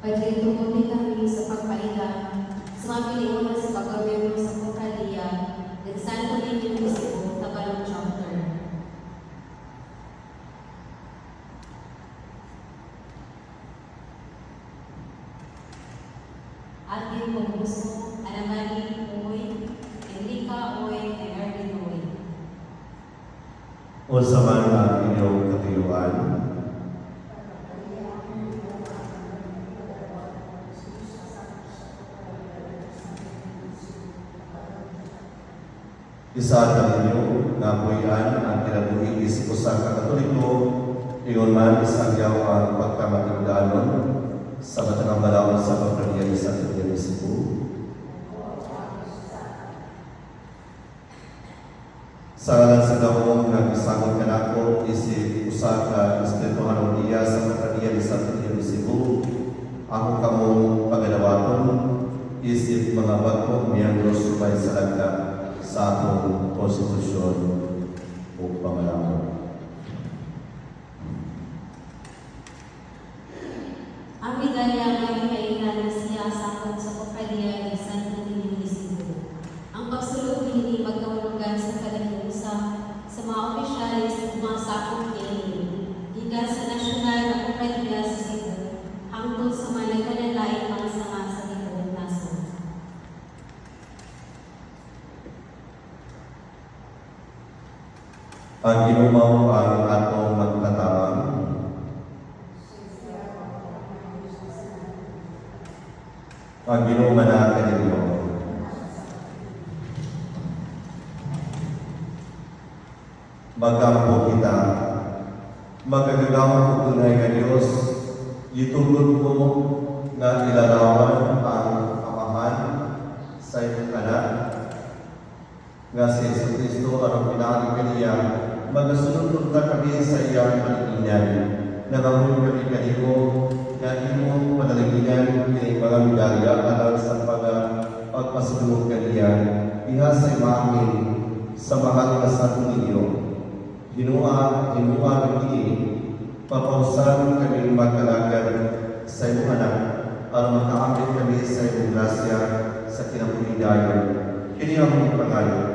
Pagkalitungkol kami sa pagpailang sa mga piliunan sa paggobyerno sa Pocalía ng Santo Niño Municipio, Tabalong Chapter. Atin Pumuso, Anamali Uy, Enrica Uy, and Erwin Uy. O sa man ang inyong katuyuan, isa ninyo na puyan ang kinabuhi isip sa Katoliko, iyon man isangyaw ang pagkamatigdanon sa Batanang Balawan sa Pagkalian sa Katoliko Cebu. Sa ngalan sa gawong nag-isagod ka na ko, isip usa ka Espirituhanong iya sa Pagkalian sa Katoliko Cebu, ako kamong pagalawaton, isip mga bagong miyembro subay sa lagda sa atong konstitusyon o pangalaman. Ang medalya ay kailangan siya sa Pocalía ng Santo Niño Municipio. Ang pagsulong hindi magkawulugan sa kalahiusa sa mga opisyalis at mga sakop niya gikan sa nasyonal na Pocalía sa Cebu hangtod sa mga nagkalalaing mga sama sa libuong nasod. Ang inumaw ang atong magtatamang, ang inuman na kanilyo. Magampo kita, magagawang ko tunay nga Diyos, itulod mo nga ilalawan ang amahan sa iyong anak, nga si Jesus Cristo ang pinahali kaniya, magasunod ta kami sa iyang paniginyan, nangamun kami kanimo, nga imo panaliginan kini mga medalya alang sa pagpasulong kaniya, iha sa imamin sa mahal na Santo Niño. Hinua kami, papausan kami magkalagan sa iyong anak, at makaamit kami sa iyong grasya sa kinabuhidayon. Kini ang pangalan